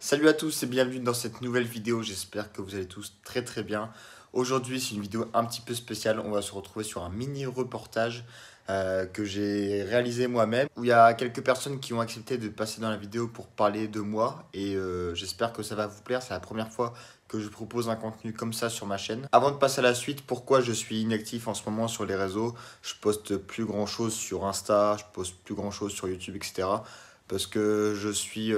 Salut à tous et bienvenue dans cette nouvelle vidéo, j'espère que vous allez tous très bien. Aujourd'hui c'est une vidéo un petit peu spéciale, on va se retrouver sur un mini reportage que j'ai réalisé moi-même, où il y a quelques personnes qui ont accepté de passer dans la vidéo pour parler de moi et j'espère que ça va vous plaire, c'est la première fois que je propose un contenu comme ça sur ma chaîne. Avant de passer à la suite, pourquoi je suis inactif en ce moment sur les réseaux, je poste plus grand chose sur Insta, je poste plus grand chose sur YouTube, etc. Parce que je suis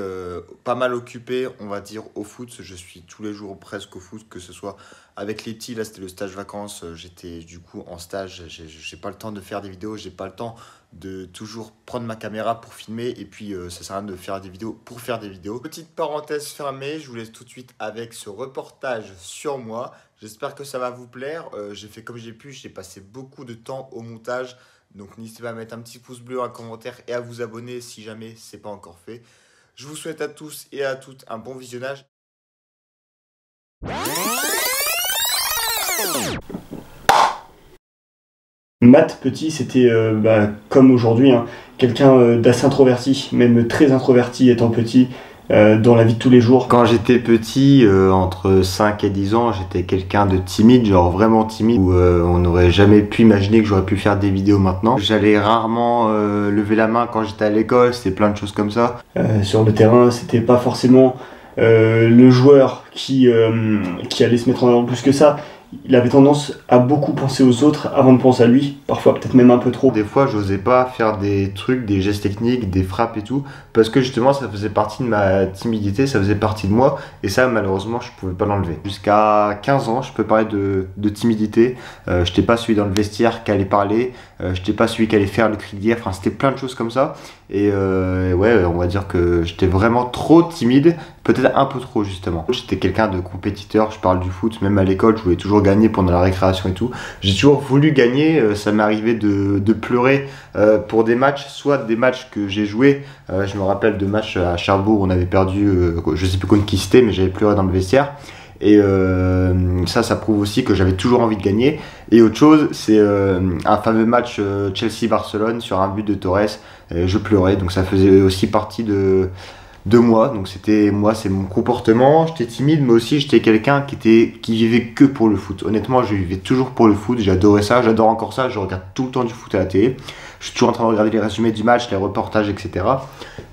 pas mal occupé, on va dire, au foot. Je suis tous les jours presque au foot, que ce soit avec les petits. Là, c'était le stage vacances. J'étais du coup en stage. J'ai pas le temps de faire des vidéos. J'ai pas le temps de toujours prendre ma caméra pour filmer. Et puis, ça sert à rien de faire des vidéos pour faire des vidéos. Petite parenthèse fermée. Je vous laisse tout de suite avec ce reportage sur moi. J'espère que ça va vous plaire. J'ai fait comme j'ai pu. J'ai passé beaucoup de temps au montage. Donc n'hésitez pas à mettre un petit pouce bleu, un commentaire et à vous abonner si jamais ce n'est pas encore fait. Je vous souhaite à tous et à toutes un bon visionnage. Matt, petit, c'était comme aujourd'hui, hein, quelqu'un d'assez introverti, même très introverti étant petit, dans la vie de tous les jours. Quand j'étais petit, entre 5 et 10 ans, j'étais quelqu'un de timide, genre vraiment timide, où on n'aurait jamais pu imaginer que j'aurais pu faire des vidéos maintenant. J'allais rarement lever la main quand j'étais à l'école, c'était plein de choses comme ça. Sur le terrain, c'était pas forcément le joueur qui allait se mettre en avant plus que ça. Il avait tendance à beaucoup penser aux autres avant de penser à lui, parfois peut-être même un peu trop. Des fois, j'osais pas faire des trucs, des gestes techniques, des frappes et tout, parce que justement, ça faisait partie de ma timidité, ça faisait partie de moi, et ça, malheureusement, je pouvais pas l'enlever. Jusqu'à 15 ans, je peux parler de timidité. J'étais pas celui dans le vestiaire qui allait parler, j'étais pas celui qui allait faire le cri de guerre, enfin, c'était plein de choses comme ça. Et ouais, on va dire que j'étais vraiment trop timide, peut-être un peu trop justement. J'étais quelqu'un de compétiteur, je parle du foot, même à l'école, je voulais toujours gagner pendant la récréation et tout. J'ai toujours voulu gagner, ça m'est arrivé de pleurer pour des matchs, soit des matchs que j'ai joués. Je me rappelle de matchs à Cherbourg où on avait perdu, je sais plus contre qui c'était, mais j'avais pleuré dans le vestiaire. Et ça prouve aussi que j'avais toujours envie de gagner. Et autre chose, c'est un fameux match Chelsea-Barcelone sur un but de Torres. Je pleurais, donc ça faisait aussi partie de moi. Donc c'était moi, c'est mon comportement. J'étais timide, mais aussi j'étais quelqu'un qui vivait que pour le foot. Honnêtement, je vivais toujours pour le foot. J'adorais ça, j'adore encore ça. Je regarde tout le temps du foot à la télé. Je suis toujours en train de regarder les résumés du match, les reportages, etc.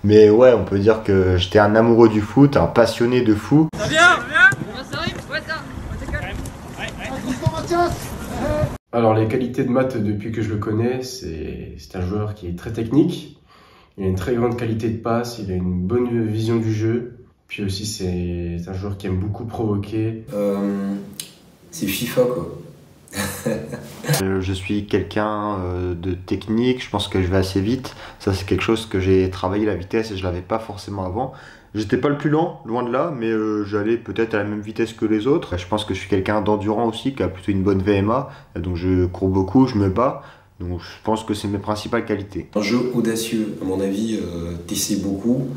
Mais ouais, on peut dire que j'étais un amoureux du foot, un passionné de fou. Ça vient. Ça arrive. Ouais, ça. Alors les qualités de Matt depuis que je le connais, c'est un joueur qui est très technique, il a une très grande qualité de passe, il a une bonne vision du jeu, puis aussi c'est un joueur qui aime beaucoup provoquer. C'est FIFA quoi. Je suis quelqu'un de technique, je pense que je vais assez vite. Ça c'est quelque chose que j'ai travaillé la vitesse et je l'avais pas forcément avant. J'étais pas le plus lent, loin de là, mais j'allais peut-être à la même vitesse que les autres. Je pense que je suis quelqu'un d'endurant aussi, qui a plutôt une bonne VMA, donc je cours beaucoup, je me bats. Donc je pense que c'est mes principales qualités. Un jeu audacieux, à mon avis, t'essaies beaucoup.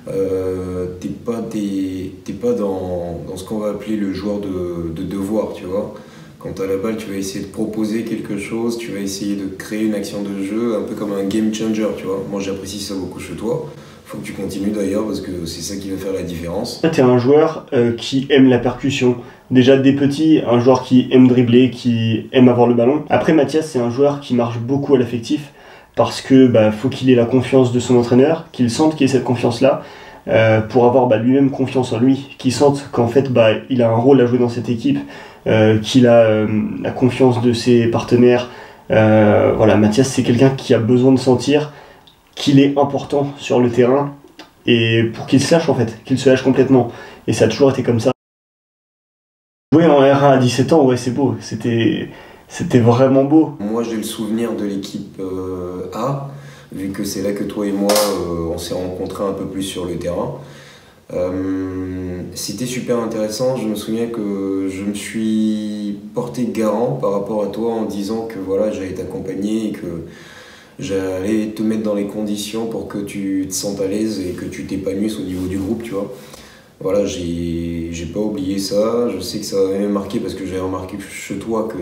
T'es pas dans ce qu'on va appeler le joueur de devoir, tu vois. Quand t'as la balle, tu vas essayer de proposer quelque chose, tu vas essayer de créer une action de jeu, un peu comme un game changer, tu vois. Moi j'apprécie ça beaucoup chez toi. Faut que tu continues d'ailleurs parce que c'est ça qui va faire la différence. T'es un joueur qui aime la percussion. Déjà dès petit, un joueur qui aime dribbler, qui aime avoir le ballon. Après Mathias, c'est un joueur qui marche beaucoup à l'affectif parce que faut qu'il ait la confiance de son entraîneur, qu'il sente qu'il ait cette confiance-là pour avoir lui-même confiance en lui, qu'il sente qu'en fait il a un rôle à jouer dans cette équipe, qu'il a la confiance de ses partenaires. Voilà, Mathias, c'est quelqu'un qui a besoin de sentir qu'il est important sur le terrain et pour qu'il sache en fait, qu'il se lâche complètement. Et ça a toujours été comme ça. Jouer en R1 à 17 ans, ouais c'est beau, c'était vraiment beau. Moi j'ai le souvenir de l'équipe A, vu que c'est là que toi et moi on s'est rencontrés un peu plus sur le terrain. C'était super intéressant, je me souviens que je me suis porté garant par rapport à toi en disant que voilà, j'allais t'accompagner et que j'allais te mettre dans les conditions pour que tu te sentes à l'aise et que tu t'épanouisses au niveau du groupe, tu vois. Voilà, j'ai pas oublié ça, je sais que ça m'avait marqué parce que j'avais remarqué chez toi que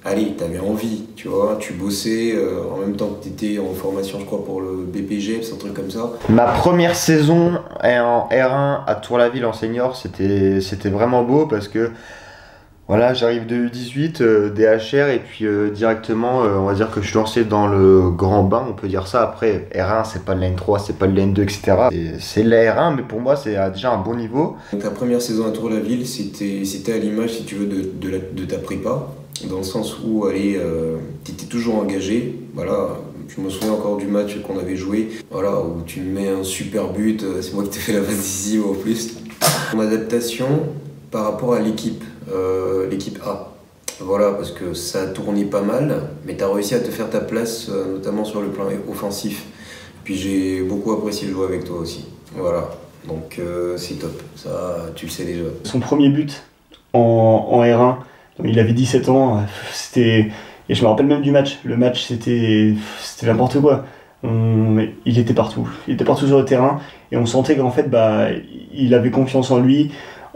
allez, t'avais envie, tu vois, tu bossais en même temps que t'étais en formation, je crois, pour le BPG, c'est un truc comme ça. Ma première saison en R1 à Tour-la-Ville en senior, c'était vraiment beau parce que voilà, j'arrive de U18, DHR, et puis directement, on va dire que je suis lancé dans le grand bain, on peut dire ça. Après, R1, c'est pas de la N3, c'est pas de la N2, etc. C'est de la R1, mais pour moi, c'est déjà un bon niveau. Donc, ta première saison à Tour-la-Ville, c'était à l'image, si tu veux, de ta prépa, dans le sens où, allez, t'étais toujours engagé, voilà. Je me souviens encore du match qu'on avait joué, voilà, où tu me mets un super but, c'est moi qui t'ai fait la passe décisive en plus. Mon adaptation par rapport à l'équipe A. Voilà, parce que ça a tourné pas mal, mais tu as réussi à te faire ta place, notamment sur le plan offensif. Puis j'ai beaucoup apprécié jouer avec toi aussi. Voilà, donc c'est top, ça tu le sais déjà. Son premier but en R1, il avait 17 ans, c'était... Et je me rappelle même du match. Le match, c'était n'importe quoi. Il était partout sur le terrain, et on sentait qu'en fait, il avait confiance en lui.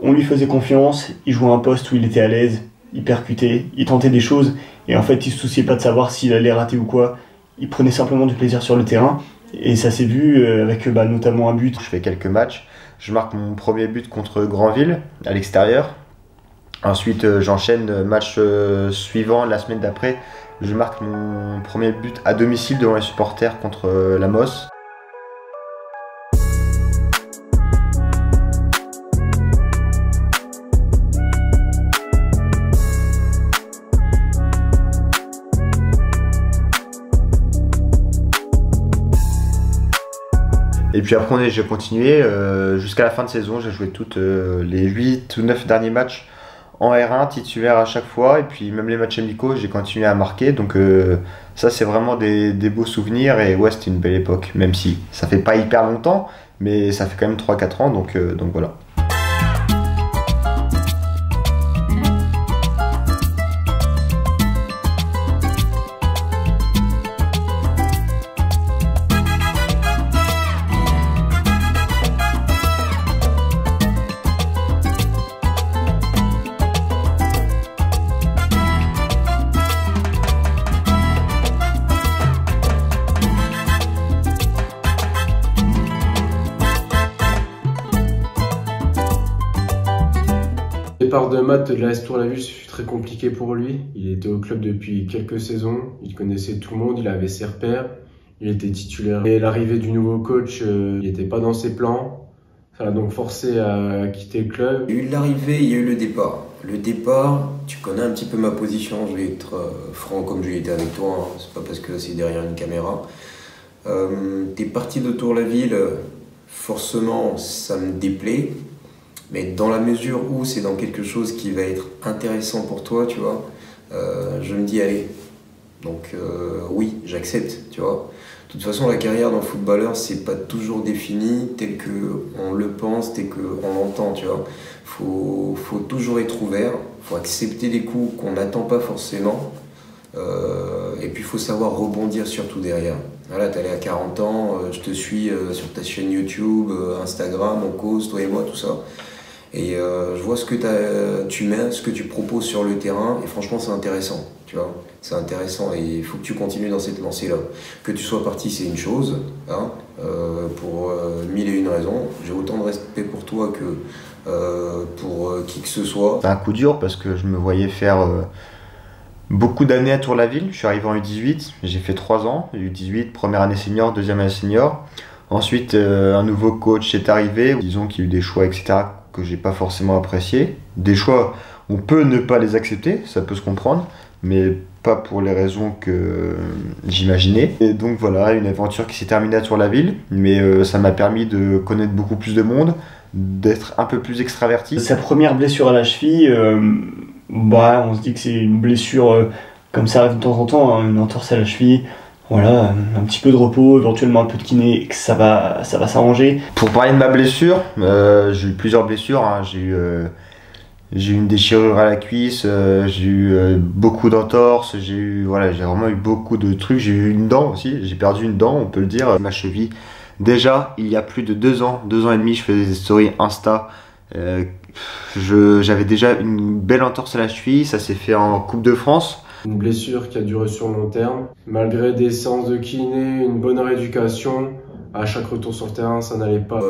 On lui faisait confiance, il jouait un poste où il était à l'aise, il percutait, il tentait des choses, et en fait il se souciait pas de savoir s'il allait rater ou quoi. Il prenait simplement du plaisir sur le terrain, et ça s'est vu avec notamment un but. Je fais quelques matchs, je marque mon premier but contre Granville à l'extérieur. Ensuite j'enchaîne match suivant, la semaine d'après, je marque mon premier but à domicile devant les supporters contre la Mosse. Et puis après j'ai continué jusqu'à la fin de saison, j'ai joué toutes les 8 ou 9 derniers matchs en R1, titulaire à chaque fois, et puis même les matchs amicaux, j'ai continué à marquer, donc ça c'est vraiment des beaux souvenirs, et ouais, c'était une belle époque, même si ça fait pas hyper longtemps, mais ça fait quand même 3-4 ans, donc voilà. Le départ de Matt de l'AS Tour-la-Ville fut très compliqué pour lui. Il était au club depuis quelques saisons, il connaissait tout le monde, il avait ses repères, il était titulaire. Et l'arrivée du nouveau coach, il n'était pas dans ses plans. Ça l'a donc forcé à quitter le club. Il y a eu l'arrivée, il y a eu le départ. Le départ, tu connais un petit peu ma position, je vais être franc comme je l'ai été avec toi, hein. C'est pas parce que c'est derrière une caméra. T'es parti de Tour-la-Ville, forcément ça me déplaît. Mais dans la mesure où c'est dans quelque chose qui va être intéressant pour toi, tu vois, je me dis allez. Donc oui, j'accepte, tu vois. De toute façon, la carrière d'un footballeur, c'est pas toujours défini tel qu'on le pense, tel qu'on l'entend, tu vois. Faut toujours être ouvert, faut accepter des coups qu'on n'attend pas forcément. Et puis il faut savoir rebondir surtout derrière. Voilà, t'es allé à 40 ans, je te suis sur ta chaîne YouTube, Instagram, on cause, toi et moi, tout ça. Et je vois ce que tu mets, ce que tu proposes sur le terrain, et franchement c'est intéressant, tu vois. C'est intéressant, et il faut que tu continues dans cette lancée-là. Que tu sois parti, c'est une chose, hein, pour 1001 raisons. J'ai autant de respect pour toi que pour qui que ce soit. C'est un coup dur parce que je me voyais faire beaucoup d'années à Tour-la-Ville. Je suis arrivé en U18, j'ai fait 3 ans, U18, première année senior, deuxième année senior. Ensuite, un nouveau coach est arrivé, disons qu'il y a eu des choix, etc., que j'ai pas forcément apprécié. Des choix, on peut ne pas les accepter, ça peut se comprendre, mais pas pour les raisons que j'imaginais. Et donc voilà, une aventure qui s'est terminée à Tour-la-Ville, mais ça m'a permis de connaître beaucoup plus de monde, d'être un peu plus extraverti. Sa première blessure à la cheville, on se dit que c'est une blessure comme ça arrive de temps en temps, hein, une entorse à la cheville. Voilà, un petit peu de repos, éventuellement un peu de kiné, et que ça va s'arranger. Pour parler de ma blessure, j'ai eu plusieurs blessures, hein. J'ai eu une déchirure à la cuisse, j'ai eu beaucoup d'entorses, j'ai vraiment eu beaucoup de trucs. J'ai eu une dent aussi, j'ai perdu une dent, on peut le dire. Ma cheville, déjà il y a plus de 2 ans, 2 ans et demi, je faisais des stories Insta. J'avais déjà une belle entorse à la cheville, ça s'est fait en Coupe de France. Une blessure qui a duré sur le long terme. Malgré des séances de kiné, une bonne rééducation, à chaque retour sur le terrain, ça n'allait pas.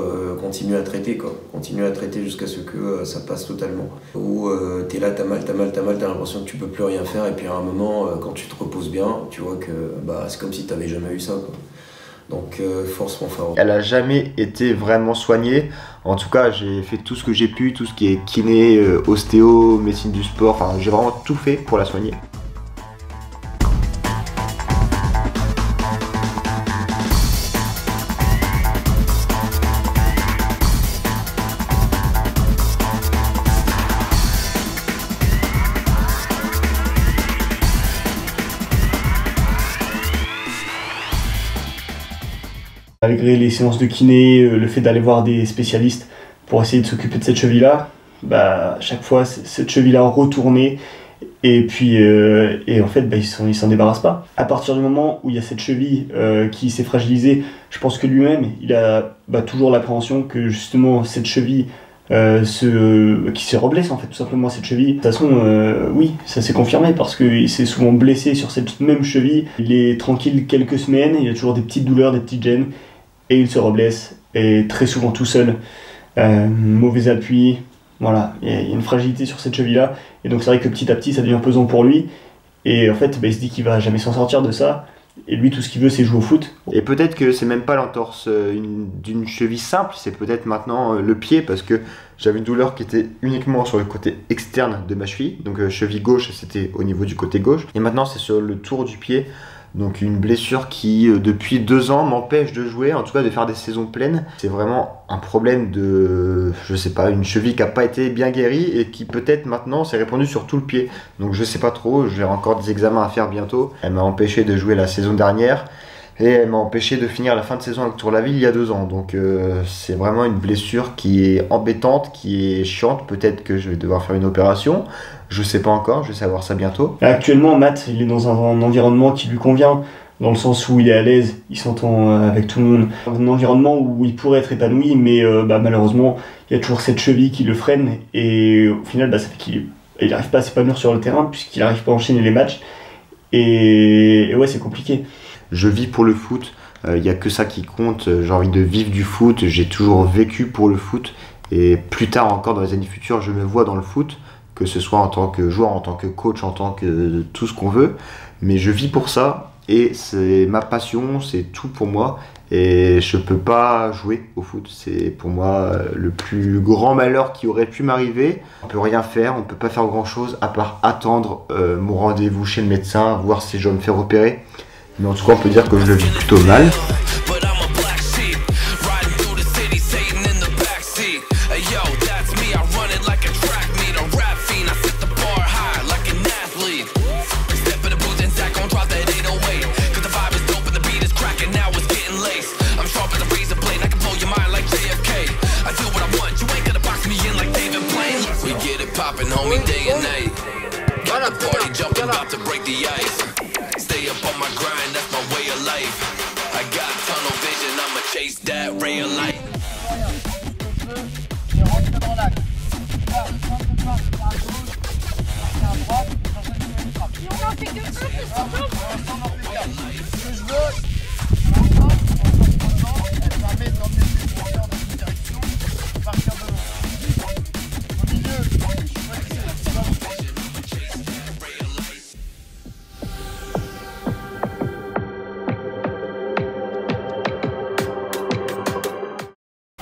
Continuer à traiter, quoi. Continuer à traiter jusqu'à ce que ça passe totalement. Ou t'es là, t'as mal, t'as l'impression que tu peux plus rien faire, et puis à un moment, quand tu te reposes bien, tu vois que c'est comme si t'avais jamais eu ça, quoi. Donc force mon frère. Elle a jamais été vraiment soignée. En tout cas, j'ai fait tout ce que j'ai pu, tout ce qui est kiné, ostéo, médecine du sport. Enfin, j'ai vraiment tout fait pour la soigner. Malgré les séances de kiné, le fait d'aller voir des spécialistes pour essayer de s'occuper de cette cheville-là, à chaque fois, cette cheville-là retournait, et puis en fait, il s'en débarrasse pas. À partir du moment où il y a cette cheville qui s'est fragilisée, je pense que lui-même, il a toujours l'appréhension que justement cette cheville qui se reblesse, en fait, tout simplement, cette cheville. De toute façon, oui, ça s'est confirmé parce qu'il s'est souvent blessé sur cette même cheville. Il est tranquille quelques semaines, il a toujours des petites douleurs, des petites gênes, et il se reblesse, et très souvent tout seul. Mauvais appui, voilà, il y a une fragilité sur cette cheville-là, et donc c'est vrai que petit à petit ça devient pesant pour lui, et en fait il se dit qu'il va jamais s'en sortir de ça, et lui tout ce qu'il veut c'est jouer au foot. Et peut-être que c'est même pas l'entorse d'une cheville simple, c'est peut-être maintenant le pied, parce que j'avais une douleur qui était uniquement sur le côté externe de ma cheville, donc cheville gauche c'était au niveau du côté gauche, et maintenant c'est sur le tour du pied. Donc une blessure qui, depuis 2 ans, m'empêche de jouer, en tout cas de faire des saisons pleines. C'est vraiment un problème de, je sais pas, une cheville qui n'a pas été bien guérie et qui peut-être maintenant s'est répandue sur tout le pied. Donc je sais pas trop, j'ai encore des examens à faire bientôt. Elle m'a empêché de jouer la saison dernière et elle m'a empêché de finir la fin de saison avec Tour-la-Ville il y a 2 ans. Donc c'est vraiment une blessure qui est embêtante, qui est chiante. Peut-être que je vais devoir faire une opération. Je sais pas encore, je vais savoir ça bientôt. Actuellement, Matt, il est dans un environnement qui lui convient, dans le sens où il est à l'aise, il s'entend avec tout le monde. Dans un environnement où il pourrait être épanoui, mais malheureusement, il y a toujours cette cheville qui le freine, et au final, ça fait qu'il n'arrive pas à s'épanouir sur le terrain, puisqu'il n'arrive pas à enchaîner les matchs. Et ouais, c'est compliqué. Je vis pour le foot, il n'y a que ça qui compte, j'ai envie de vivre du foot, j'ai toujours vécu pour le foot, et plus tard encore dans les années futures, je me vois dans le foot, que ce soit en tant que joueur, en tant que coach, en tant que tout ce qu'on veut, mais je vis pour ça, et c'est ma passion, c'est tout pour moi, et je peux pas jouer au foot, c'est pour moi le plus grand malheur qui aurait pu m'arriver. On peut rien faire, on peut pas faire grand chose à part attendre mon rendez-vous chez le médecin, voir si je dois me faire opérer, mais en tout cas on peut dire que je le vis plutôt mal.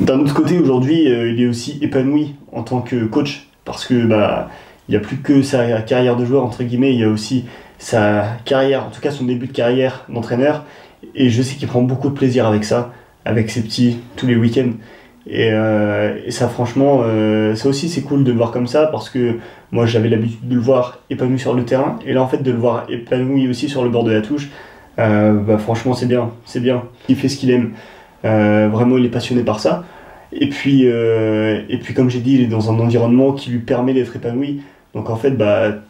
D'un autre côté, aujourd'hui, il est aussi épanoui en tant que coach, parce que il n'y a plus que sa carrière de joueur, entre guillemets, il y a aussi sa carrière, en tout cas son début de carrière d'entraîneur, et je sais qu'il prend beaucoup de plaisir avec ça, avec ses petits, tous les week-ends. Et ça, franchement, ça aussi c'est cool de le voir comme ça, parce que moi j'avais l'habitude de le voir épanoui sur le terrain, et là en fait de le voir épanoui aussi sur le bord de la touche, franchement c'est bien, c'est bien. Il fait ce qu'il aime, vraiment il est passionné par ça. Et puis comme j'ai dit, il est dans un environnement qui lui permet d'être épanoui. Donc en fait,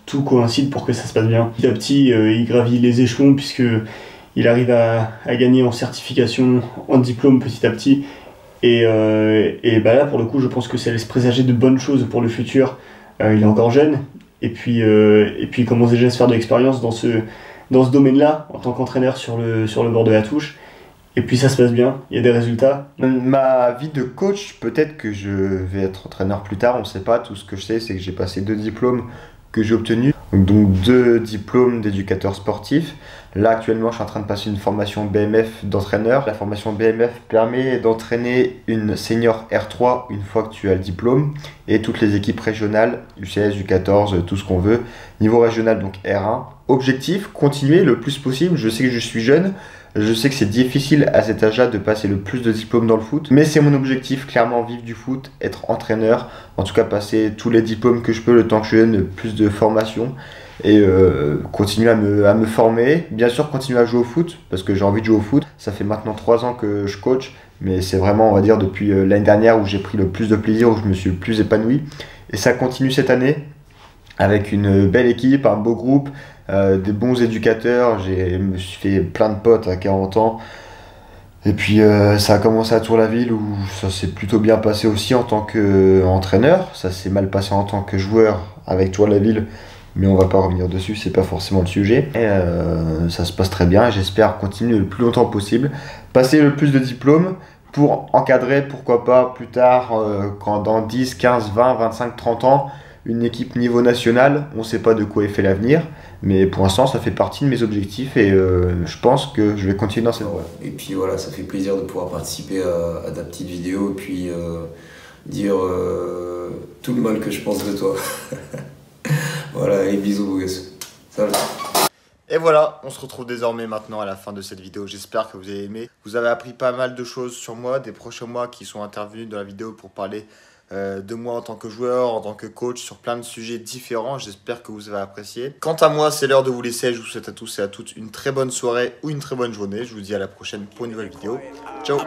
tout coïncide pour que ça se passe bien. Petit à petit, il gravit les échelons, puisque il arrive à gagner en certification, en diplôme petit à petit. Et là, pour le coup, je pense que ça laisse présager de bonnes choses pour le futur. Il est encore jeune, et puis commence déjà à se faire de l'expérience dans ce domaine-là, en tant qu'entraîneur sur le bord de la touche. Et puis ça se passe bien, il y a des résultats. Ma vie de coach, peut-être que je vais être entraîneur plus tard, on ne sait pas. Tout ce que je sais, c'est que j'ai passé 2 diplômes que j'ai obtenus. Donc 2 diplômes d'éducateur sportif. Là, actuellement, je suis en train de passer une formation BMF d'entraîneur. La formation BMF permet d'entraîner une senior R3 une fois que tu as le diplôme. Et toutes les équipes régionales, U16, U14, tout ce qu'on veut. Niveau régional, donc R1. Objectif, continuer le plus possible. Je sais que je suis jeune. Je sais que c'est difficile à cet âge-là de passer le plus de diplômes dans le foot, mais c'est mon objectif, clairement vivre du foot, être entraîneur, en tout cas passer tous les diplômes que je peux le temps que je donne, plus de formation et continuer à me former. Bien sûr, continuer à jouer au foot, parce que j'ai envie de jouer au foot. Ça fait maintenant 3 ans que je coach, mais c'est vraiment, on va dire, depuis l'année dernière où j'ai pris le plus de plaisir, où je me suis le plus épanoui. Et ça continue cette année, avec une belle équipe, un beau groupe, des bons éducateurs. Je me suis fait plein de potes à 40 ans. Et puis ça a commencé à Tour-la-Ville où ça s'est plutôt bien passé aussi en tant qu'entraîneur. Ça s'est mal passé en tant que joueur avec Tour-la-Ville, mais on va pas revenir dessus, c'est pas forcément le sujet. Et ça se passe très bien et j'espère continuer le plus longtemps possible, passer le plus de diplômes pour encadrer, pourquoi pas plus tard, quand dans 10, 15, 20, 25, 30 ans, une équipe niveau national. On ne sait pas de quoi est fait l'avenir, mais pour l'instant ça fait partie de mes objectifs et je pense que je vais continuer dans cette voie. Et puis voilà, ça fait plaisir de pouvoir participer à ta petite vidéo et puis dire tout le mal que je pense de toi. Voilà, et bisous beaux gosses. Salut. Et voilà, on se retrouve désormais maintenant à la fin de cette vidéo. J'espère que vous avez aimé. Vous avez appris pas mal de choses sur moi, des proches mois qui sont intervenus dans la vidéo pour parler de moi en tant que joueur, en tant que coach, sur plein de sujets différents. J'espère que vous avez apprécié. Quant à moi, c'est l'heure de vous laisser. Je vous souhaite à tous et à toutes une très bonne soirée ou une très bonne journée. Je vous dis à la prochaine pour une nouvelle vidéo. Ciao.